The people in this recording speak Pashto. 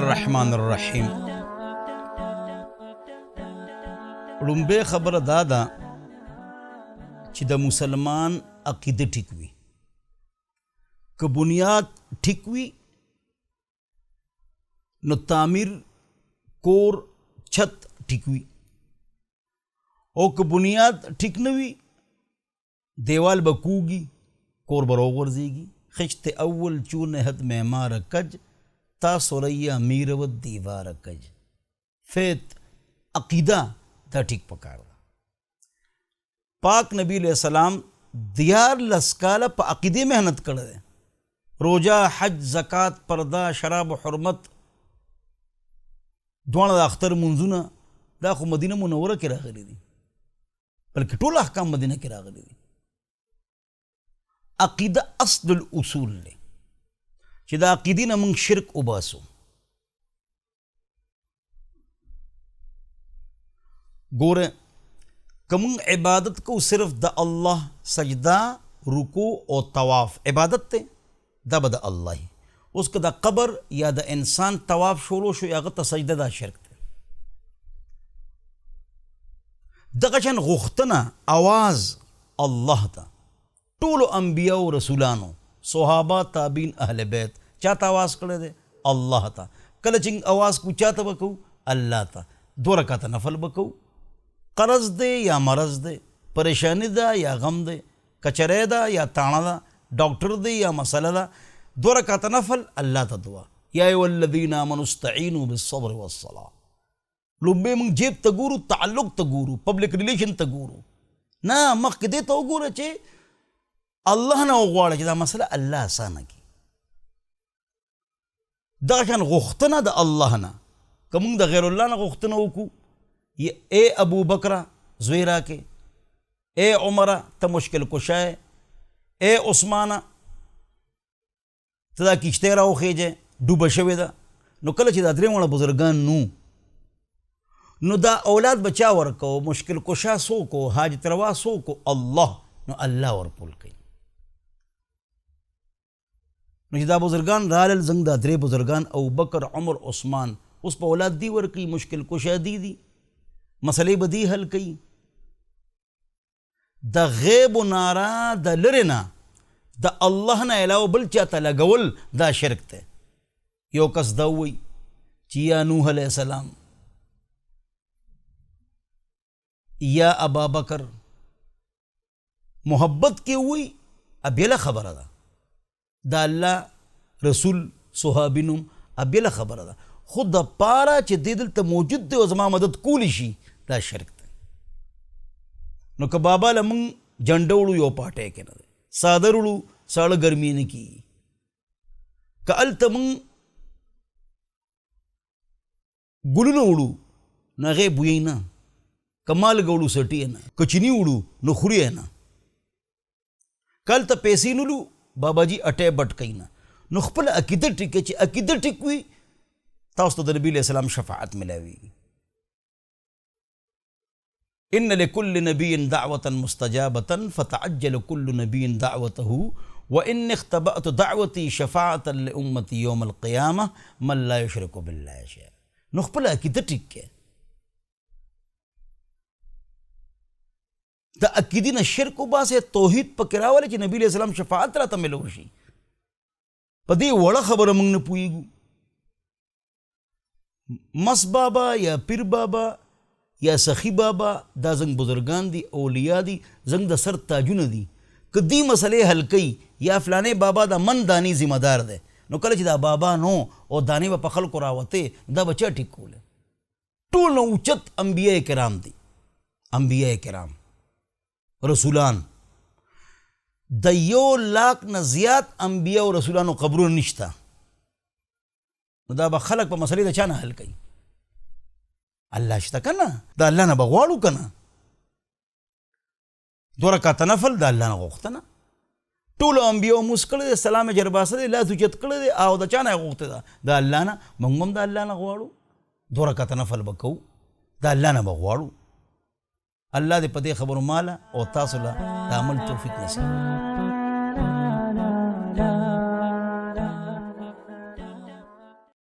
الرحمن الرحیم. لومبه خبره دا ده چې د مسلمان عقیده ټیک وي. که بنیاد ټیک وي نو تعمیر کور چھت ټیک وي، او که بنیاد ټیک نه وي دیوال به کوږي کور به راوغورځېږي. خشت اول چون حد معمار کج تا سریا میر و دیوار کج. فیت عقیدہ دا ٹھیک پکار دا. پاک نبی علیہ السلام دیار لسکالا پا عقیدے محنت کرده. روجہ حج زکاة پردہ شراب و حرمت دوانه دا اختر منزونه دا خو مدینه منوره کې راغلی دي، بلکې ټول احکام مدینه کې راغلی دي. عقیده اصل الاصول دی چې دا عقیدې نه موږ شرک وباسو. ګوره که موږ عبادت کو صرف د الله سجده رکوع او طواف عبادت ته دا به د الله وي. اوس که د قبر یا د انسان طواف شروع شو هغه ته سجده دا شرک دی. دغه شان غوښتنه اواز الله ته ټولو انبیاء و رسولانو صحابه تابعین اهل بیت چاته آواز کړی دی؟ الله ته. کله چې آواز کو چاته به کوو؟ الله ته. 2 رکعته نفل به کوو. قرض دی یا مرض دی، پریشانی ده یا غم دی، کچری ده یا تاڼه ده، ډاکټر دی یا مسله ده، 2 رکعته نفل الله ته دعا. یا ایها الذین آمنوا استعینوا بالصبر والصلاة. لومبې موږ جیب ته ګورو، تعلق ته ګورو، پبلک ریلیشن ته ګورو، نه مخکې دې ته وګوره چې الله نه وغواړه چې دا مسله الله اسانه کړي. دغه شان غوښتنه د الله نه که موږ د غیر الله نه غوښتنه وکړو، اے ابو بکره زوی راکې، اے عمره ته مشکل کشا یې، اے عثمانه ته دا کشتی راوخیجې ډوبه شوې ده. نو کله چې دا 3 واړه بزرګان نو دا اولاد به چا ورکو؟ مشکل کشا څوک و؟ حاجت روا څوک و؟ الله. نو الله ورپول کوي. نو چې دا بزرګان رالل زنګ دا 3 بزرګان ابوبکر عمر عثمان اوس په اولاد دی ورکوي، مشکل کشا دی مسئلې به دی حل کوي. د غیب و نارا د لرې نه د الله نه علاوه بل چاته لګول دا شرک دی. یو کس دا ووایي چې یا نوح علیہ السلام یا ابا بکر محبت کې ووایي ابیله خبره ده، دا الله رسول صحابي نوم ابیله خبره ده، خود د پاره چې دې دلته موجود دی او زما مدد کولی شي دا شرک دی. نو که بابا له موږ جنډه وړو یو پاټی کې نه دی، څادر وړو ساړه ګرمي نه کېږي، که هلته موږ ګلونه وړو نو هغې بویي نه، که مالګه وړو سټي یې نه، که چیني وړو نو خوري یې نه، که هلته پیسې نه وړو بابا جي اټی بټ کوي نه. نو خپل عقیده ټیک چې عقیده ټیک وي تاسو ته د نبي علیہ السلام شفاعت ملاویږي. ان لكل نبي دعوة مستجابة فتعجل كل نبي دعوته وان اختبأت دعوتي شفاعة لأمتي يوم القيامة من لا يشرك بالله شيئا. نو خپل عقیده ټیک کې د عقیدې نه شرک وباسئ، توحید پکې راولئ چې نبي علیہ السلام شفاعت راته ملو شي. په دې وړه خبره موږ نه پوهېږو. مس بابا یا پیر بابا یا سخی بابا دا زنګ بزرگان دي، اولیاء دي، زنګ د سر تاجونه دي. که دی مسئلې حل کوي یا فلانې بابا دا من دانی ذمہ دار دی، نو کله چې دا بابا نو او دانې به په خلکو راوتې دا به چا ټیک کولی؟ ټول نه اوچت انبیاء کرام دي، انبیاء کرام رسولان. د 1 لاک نه زیات انبیاء او رسولانو قبرونه نشته. نو دا به خلک په مسئلې د چا نه حل کوي؟ الله شته که نه؟ د الله نه به غواړو که نه؟ 2 رکعته نفل د الله نه غوښتنه. ټولو انبیاو مونځ کړی دی، سلام یې جرباسه دی، لاس اوچت کړی دی، او د چا نه یې غوښتې ده؟ د الله نه. موږ هم د الله نه غواړو، 2 رکعته نفل به کوو، د الله نه به غواړو. الله دې په دې خبرو ماله او تاسو له د عمل توفیق نصیب.